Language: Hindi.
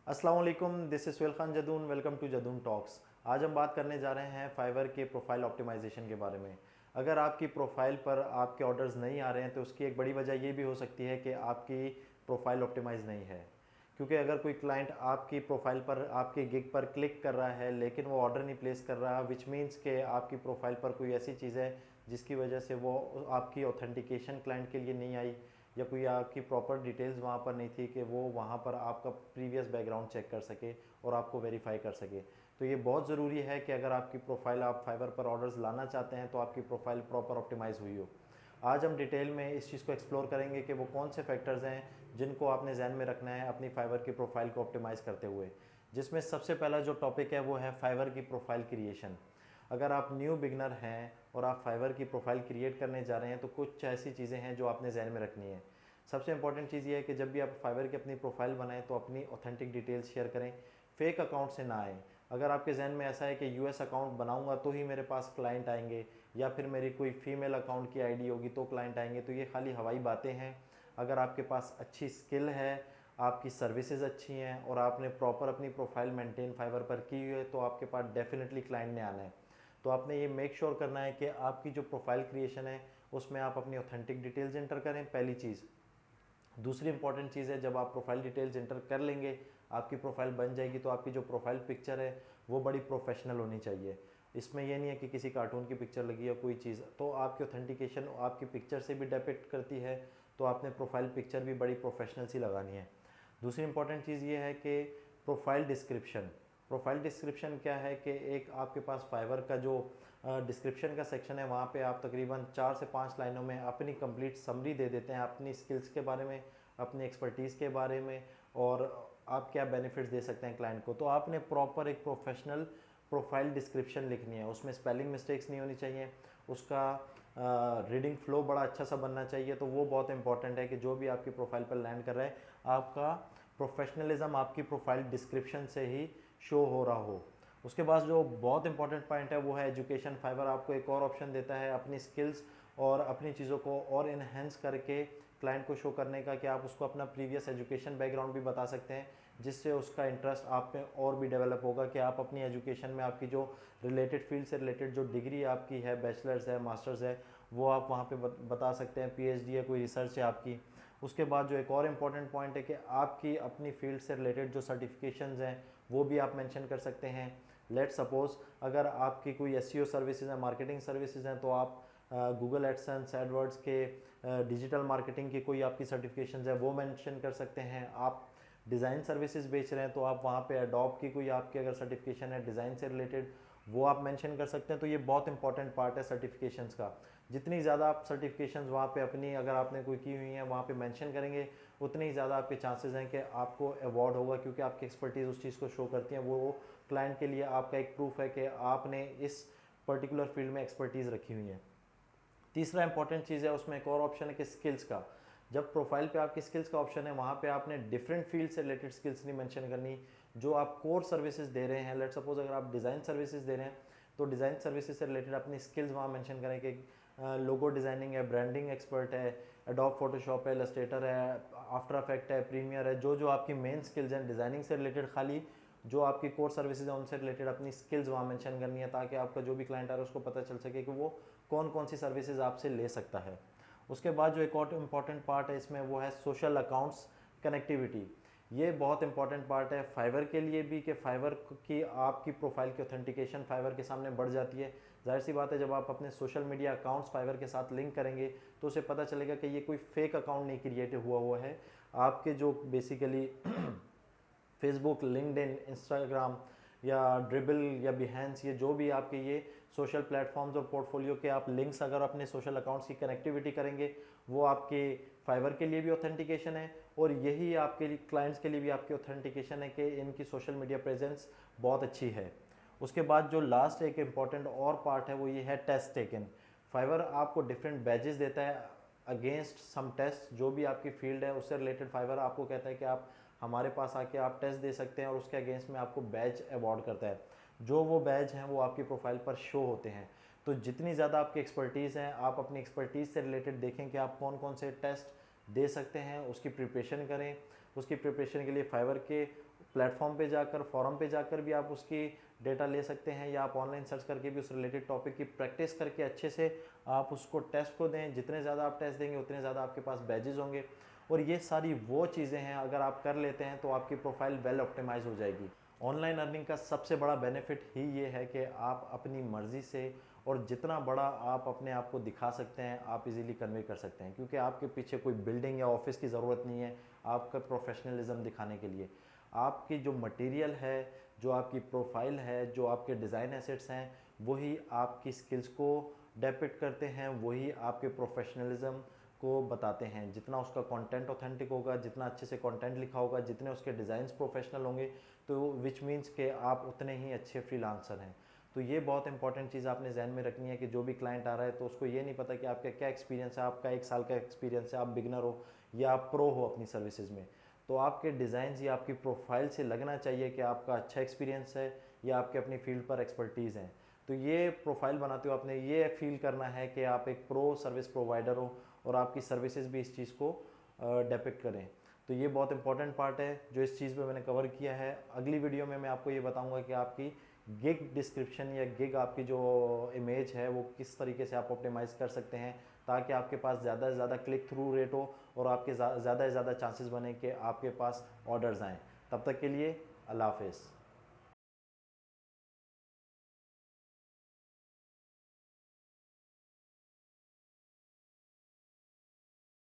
अस्सलाम वालेकुम, this is Suhail Khan Jadoon. Welcome to Jadoon talks. आज हम बात करने जा रहे हैं फाइवर के प्रोफाइल ऑप्टिमाइजेशन के बारे में। अगर आपकी प्रोफाइल पर आपके ऑर्डर्स नहीं आ रहे हैं तो उसकी एक बड़ी वजह ये भी हो सकती है कि आपकी प्रोफाइल ऑप्टिमाइज़ नहीं है। क्योंकि अगर कोई क्लाइंट आपकी प्रोफाइल पर आपके गिग पर क्लिक कर रहा है लेकिन वो ऑर्डर नहीं प्लेस कर रहा, विच मीन्स के आपकी प्रोफाइल पर कोई ऐसी चीज़ है जिसकी वजह से वो आपकी ऑथेंटिकेशन क्लाइंट के लिए नहीं आई, या कोई आपकी प्रॉपर डिटेल्स वहाँ पर नहीं थी कि वो वहाँ पर आपका प्रीवियस बैकग्राउंड चेक कर सके और आपको वेरीफाई कर सके। तो ये बहुत ज़रूरी है कि अगर आपकी प्रोफाइल आप फाइवर पर ऑर्डर्स लाना चाहते हैं तो आपकी प्रोफाइल प्रॉपर ऑप्टिमाइज़ हुई हो। आज हम डिटेल में इस चीज़ को एक्सप्लोर करेंगे कि वो कौन से फैक्टर्स हैं जिनको आपने जहन में रखना है अपनी फाइवर की प्रोफाइल को ऑप्टिमाइज़ करते हुए। जिसमें सबसे पहला जो टॉपिक है वो है फाइवर की प्रोफाइल क्रिएशन। अगर आप न्यू बिगनर हैं और आप फाइवर की प्रोफाइल क्रिएट करने जा रहे हैं तो कुछ ऐसी चीज़ें हैं जो आपने जहन में रखनी है। सबसे इंपॉर्टेंट चीज़ ये है कि जब भी आप फाइवर की अपनी प्रोफाइल बनाएं तो अपनी ऑथेंटिक डिटेल्स शेयर करें, फेक अकाउंट से ना आए। अगर आपके जहन में ऐसा है कि यूएस अकाउंट बनाऊंगा तो ही मेरे पास क्लाइंट आएंगे, या फिर मेरी कोई फीमेल अकाउंट की आईडी होगी तो क्लाइंट आएंगे, तो ये खाली हवाई बातें हैं। अगर आपके पास अच्छी स्किल है, आपकी सर्विसेज अच्छी हैं और आपने प्रॉपर अपनी प्रोफाइल मेंटेन फाइवर पर की हुई है तो आपके पास डेफिनेटली क्लाइंट ने आना है। तो आपने ये मेक श्योर करना है कि आपकी जो प्रोफाइल क्रिएशन है उसमें आप अपनी ऑथेंटिक डिटेल्स एंटर करें, पहली चीज़। दूसरी इंपॉर्टेंट चीज़ है, जब आप प्रोफाइल डिटेल्स इंटर कर लेंगे, आपकी प्रोफाइल बन जाएगी, तो आपकी जो प्रोफाइल पिक्चर है वो बड़ी प्रोफेशनल होनी चाहिए। इसमें यह नहीं है कि किसी कार्टून की पिक्चर लगी है कोई चीज़, तो आपकी ऑथेंटिकेशन आपकी पिक्चर से भी डिपेक्ट करती है, तो आपने प्रोफाइल पिक्चर भी बड़ी प्रोफेशनल सी लगानी है। दूसरी इंपॉर्टेंट चीज़ ये है कि प्रोफाइल डिस्क्रिप्शन। प्रोफाइल डिस्क्रिप्शन क्या है कि एक आपके पास फाइवर का जो डिस्क्रिप्शन का सेक्शन है वहाँ पे आप तकरीबन 4 से 5 लाइनों में अपनी कंप्लीट समरी दे देते हैं, अपनी स्किल्स के बारे में, अपनी एक्सपर्टीज़ के बारे में, और आप क्या बेनिफिट्स दे सकते हैं क्लाइंट को। तो आपने प्रॉपर एक प्रोफेशनल प्रोफाइल डिस्क्रिप्शन लिखनी है, उसमें स्पेलिंग मिस्टेक्स नहीं होनी चाहिए, उसका रीडिंग फ्लो बड़ा अच्छा सा बनना चाहिए। तो वो बहुत इंपॉर्टेंट है कि जो भी आपकी प्रोफाइल पर लैंड कर रहा है, आपका प्रोफेशनलिज्म आपकी प्रोफाइल डिस्क्रिप्शन से ही शो हो रहा हो। उसके बाद जो बहुत इंपॉर्टेंट पॉइंट है वो है एजुकेशन। फाइवर आपको एक और ऑप्शन देता है अपनी स्किल्स और अपनी चीज़ों को और इन्हेंस करके क्लाइंट को शो करने का, कि आप उसको अपना प्रीवियस एजुकेशन बैकग्राउंड भी बता सकते हैं, जिससे उसका इंटरेस्ट आप में और भी डेवलप होगा कि आप अपनी एजुकेशन में आपकी जो रिलेटेड फील्ड से रिलेटेड जो डिग्री आपकी है, बैचलर्स है, मास्टर्स है, वो आप वहाँ पे बता सकते हैं, पीएचडी है, कोई रिसर्च है आपकी। उसके बाद जो एक और इम्पॉर्टेंट पॉइंट है कि आपकी अपनी फील्ड से रिलेटेड जो सर्टिफिकेशंस हैं वो भी आप मेंशन कर सकते हैं। लेट सपोज अगर आपकी कोई एसईओ सर्विसेज है, मार्केटिंग सर्विसेज हैं, तो आप गूगल एडसेंस, एडवर्ड्स के डिजिटल मार्केटिंग की कोई आपकी सर्टिफिकेशंस है वो मेंशन कर सकते हैं। आप डिज़ाइन सर्विसेज बेच रहे हैं तो आप वहाँ पे एडोब की कोई आपकी अगर सर्टिफिकेशन है डिज़ाइन से रिलेटेड, वो आप मेंशन कर सकते हैं। तो ये बहुत इंपॉर्टेंट पार्ट है सर्टिफिकेशंस का। जितनी ज़्यादा आप सर्टिफिकेशंस वहाँ पे अपनी अगर आपने कोई की हुई हैं वहाँ पे मेंशन करेंगे, उतने ही ज़्यादा आपके चांसेस हैं कि आपको अवार्ड होगा, क्योंकि आपकी एक्सपर्टीज़ उस चीज़ को शो करती हैं। वो क्लाइंट के लिए आपका एक प्रूफ है कि आपने इस पर्टिकुलर फील्ड में एक्सपर्टीज़ रखी हुई है। तीसरा इंपॉर्टेंट चीज़ है, उसमें एक और ऑप्शन है कि स्किल्स का। जब प्रोफाइल पे आपकी स्किल्स का ऑप्शन है, वहाँ पे आपने डिफरेंट फील्ड से रिलेटेड स्किल्स नहीं मेंशन करनी। जो आप कोर सर्विसेज दे रहे हैं, लेट सपोज अगर आप डिज़ाइन सर्विसेज दे रहे हैं तो डिज़ाइन सर्विसेज से रिलेटेड अपनी स्किल्स वहाँ मेंशन करें कि लोगो डिज़ाइनिंग है, ब्रांडिंग एक्सपर्ट है, एडोब फोटोशॉप है, इलस्ट्रेटर है, आफ्टर इफेक्ट है, प्रीमियर है। जो जो आपकी मेन स्किल्स हैं डिज़ाइनिंग से रिलेटेड, खाली जो आपकी कोर सर्विसेज हैं उनसे रिलेटेड अपनी स्किल्स वहाँ मेंशन करनी है, ताकि आपका जो भी क्लाइंट आ रहा है उसको पता चल सके कि वो कौन कौन सी सर्विसेज आपसे ले सकता है। उसके बाद जो एक और इम्पॉर्टेंट पार्ट है इसमें वो है सोशल अकाउंट्स कनेक्टिविटी। ये बहुत इंपॉर्टेंट पार्ट है फाइवर के लिए भी, कि फाइवर की आपकी प्रोफाइल की ऑथेंटिकेशन फाइवर के सामने बढ़ जाती है। जाहिर सी बात है, जब आप अपने सोशल मीडिया अकाउंट्स फाइवर के साथ लिंक करेंगे तो उसे पता चलेगा कि ये कोई फेक अकाउंट नहीं क्रिएट हुआ है। आपके जो बेसिकली फेसबुक, लिंक्डइन, इंस्टाग्राम या ड्रिबल या बिहेंस, ये जो भी आपके ये सोशल प्लेटफॉर्म्स और पोर्टफोलियो के आप लिंक्स अगर अपने सोशल अकाउंट्स की कनेक्टिविटी करेंगे, वो आपके फाइवर के लिए भी ऑथेंटिकेशन है और यही आपके क्लाइंट्स के लिए भी आपकी ऑथेंटिकेशन है कि इनकी सोशल मीडिया प्रेजेंस बहुत अच्छी है। उसके बाद जो लास्ट एक इम्पॉर्टेंट और पार्ट है वो ये है टेस्ट टेकन। फाइवर आपको डिफरेंट बैजेस देता है अगेंस्ट सम टेस्ट। जो भी आपकी फील्ड है उससे रिलेटेड फाइवर आपको कहता है कि आप हमारे पास आके आप टेस्ट दे सकते हैं और उसके अगेंस्ट में आपको बैज अवार्ड करता है। जो वो बैज हैं वो आपकी प्रोफाइल पर शो होते हैं। तो जितनी ज़्यादा आपकी एक्सपर्टीज़ हैं, आप अपनी एक्सपर्टीज़ से रिलेटेड देखें कि आप कौन कौन से टेस्ट दे सकते हैं, उसकी प्रिपरेशन करें। उसकी प्रिपरेशन के लिए फाइवर के प्लेटफॉर्म पे जाकर, फॉरम पे जाकर भी आप उसकी डेटा ले सकते हैं, या आप ऑनलाइन सर्च करके भी उस रिलेटेड टॉपिक की प्रैक्टिस करके अच्छे से आप उसको टेस्ट को दें। जितने ज़्यादा आप टेस्ट देंगे उतने ज़्यादा आपके पास बैजेस होंगे। और ये सारी वो चीज़ें हैं, अगर आप कर लेते हैं तो आपकी प्रोफाइल वेल ऑप्टिमाइज हो जाएगी। ऑनलाइन अर्निंग का सबसे बड़ा बेनिफिट ही ये है कि आप अपनी मर्ज़ी से और जितना बड़ा आप अपने आप को दिखा सकते हैं, आप इजीली कन्वे कर सकते हैं, क्योंकि आपके पीछे कोई बिल्डिंग या ऑफिस की ज़रूरत नहीं है आपका प्रोफेशनलिज्म दिखाने के लिए। आपकी जो मटेरियल है, जो आपकी प्रोफाइल है, जो आपके डिज़ाइन एसेट्स हैं, वही आपकी स्किल्स को डेपिक्ट करते हैं, वही आपके प्रोफेशनलिज्म को बताते हैं। जितना उसका कंटेंट ऑथेंटिक होगा, जितना अच्छे से कंटेंट लिखा होगा, जितने उसके डिज़ाइंस प्रोफेशनल होंगे, तो विच मीन्स के आप उतने ही अच्छे फ्रीलांसर हैं। तो ये बहुत इंपॉर्टेंट चीज़ आपने जहन में रखनी है कि जो भी क्लाइंट आ रहा है तो उसको ये नहीं पता कि आपका क्या एक्सपीरियंस है, आपका 1 साल का एक्सपीरियंस है, आप बिगनर हो या आप प्रो हो अपनी सर्विसेज में। तो आपके डिज़ाइंस या आपकी प्रोफाइल से लगना चाहिए कि आपका अच्छा एक्सपीरियंस है या आपके अपनी फील्ड पर एक्सपर्टीज़ हैं। तो ये प्रोफाइल बनाते हो आपने ये फील करना है कि आप एक प्रो सर्विस प्रोवाइडर हो और आपकी सर्विसेज भी इस चीज़ को डिपिक्ट करें। तो ये बहुत इंपॉर्टेंट पार्ट है जो इस चीज़ पे मैंने कवर किया है। अगली वीडियो में मैं आपको ये बताऊंगा कि आपकी गिग डिस्क्रिप्शन या गिग आपकी जो इमेज है वो किस तरीके से आप ऑप्टिमाइज़ कर सकते हैं, ताकि आपके पास ज़्यादा से ज़्यादा क्लिक थ्रू रेट हो और आपके ज़्यादा से ज़्यादा चांसेस बने कि आपके पास ऑर्डर्स आएँ। तब तक के लिए अल्लाह हाफ़िज़।